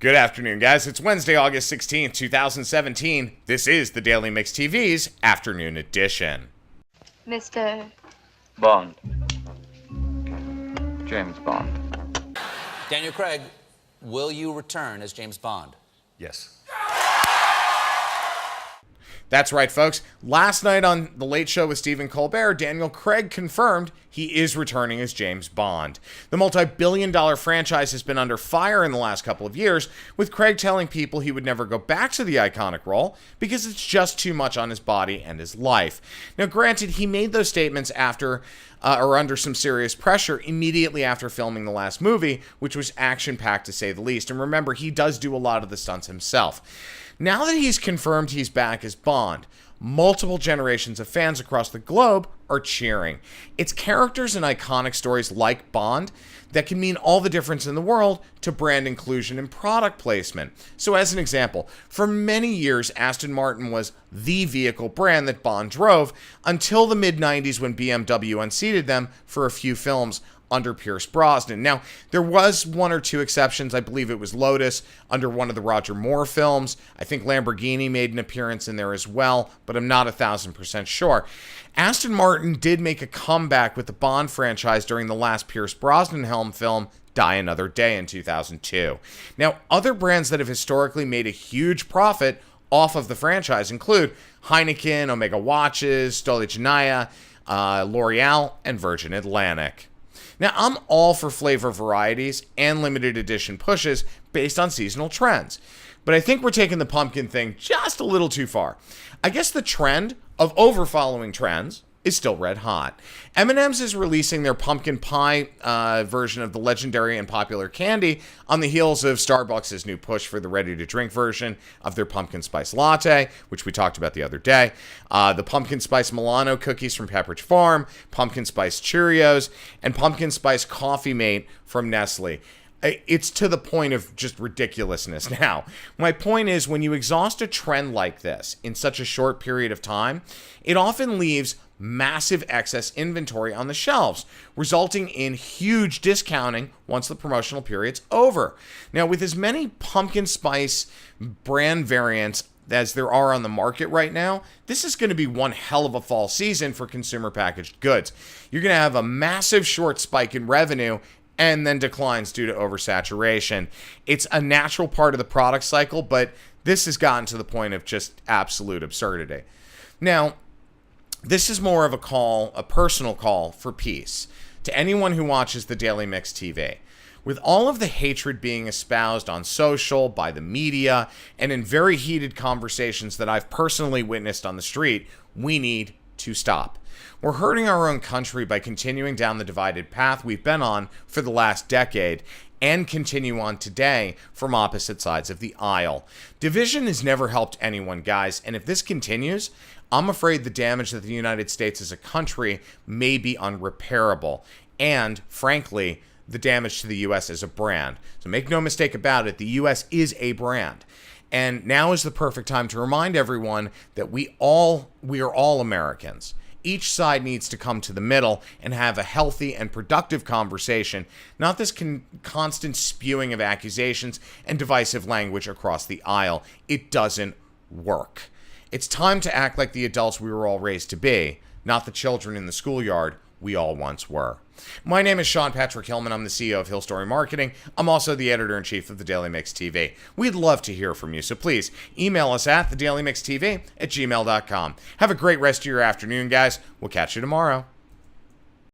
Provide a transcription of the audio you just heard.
Good afternoon, guys. It's Wednesday, August 16th, 2017. This is the Daily Mix TV's Afternoon Edition. Mr. Bond. James Bond. Daniel Craig, will you return as James Bond? Yes. That's right, folks. Last night on The Late Show with Stephen Colbert, Daniel Craig confirmed he is returning as James Bond. The multi-billion-dollar franchise has been under fire in the last couple of years, with Craig telling people he would never go back to the iconic role because it's just too much on his body and his life. Now, granted, he made those statements after or under some serious pressure immediately after filming the last movie, which was action-packed to say the least. And remember, he does do a lot of the stunts himself. Now that he's confirmed he's back as Bond, multiple generations of fans across the globe are cheering. It's characters and iconic stories like Bond that can mean all the difference in the world to brand inclusion and product placement. So as an example, for many years, Aston Martin was the vehicle brand that Bond drove until the mid-90s when BMW unseated them for a few films under Pierce Brosnan. Now, there was one or two exceptions. I believe it was Lotus under one of the Roger Moore films. I think Lamborghini made an appearance in there as well, but I'm not 1,000% sure. Aston Martin did make a comeback with the Bond franchise during the last Pierce Brosnan helm film, Die Another Day, in 2002. Now, other brands that have historically made a huge profit off of the franchise include Heineken, Omega Watches, Stolichnaya, L'Oreal, and Virgin Atlantic. Now, I'm all for flavor varieties and limited edition pushes based on seasonal trends, but I think we're taking the pumpkin thing just a little too far. I guess the trend of over-following trends is still red hot. M&Ms is releasing their pumpkin pie version of the legendary and popular candy on the heels of Starbucks' new push for the ready-to-drink version of their pumpkin spice latte, which we talked about the other day. The pumpkin spice Milano cookies from Pepperidge Farm, pumpkin spice Cheerios, and pumpkin spice Coffee Mate from Nestle. It's to the point of just ridiculousness now. My point is, when you exhaust a trend like this in such a short period of time, it often leaves massive excess inventory on the shelves, resulting in huge discounting once the promotional period's over. Now, with as many pumpkin spice brand variants as there are on the market right now, this is going to be one hell of a fall season for consumer packaged goods. You're going to have a massive short spike in revenue and then declines due to oversaturation. It's a natural part of the product cycle, but this has gotten to the point of just absolute absurdity. Now, this is more of a personal call for peace to anyone who watches the Daily Mix TV. With all of the hatred being espoused on social, by the media, and in very heated conversations that I've personally witnessed on the street, we need to stop. We're hurting our own country by continuing down the divided path we've been on for the last decade and continue on today from opposite sides of the aisle. Division has never helped anyone, guys, and if this continues, I'm afraid the damage that the United States as a country may be unrepairable, and, frankly, the damage to the U.S. as a brand. So make no mistake about it, the U.S. is a brand. And now is the perfect time to remind everyone that we are all Americans. Each side needs to come to the middle and have a healthy and productive conversation, not this constant spewing of accusations and divisive language across the aisle. It doesn't work. It's time to act like the adults we were all raised to be, not the children in the schoolyard we all once were. My name is Sean Patrick Hillman. I'm the CEO of Hill Story Marketing. I'm also the editor-in-chief of the Daily Mix TV. We'd love to hear from you, so please email us at thedailymixtv@gmail.com. Have a great rest of your afternoon, guys. We'll catch you tomorrow.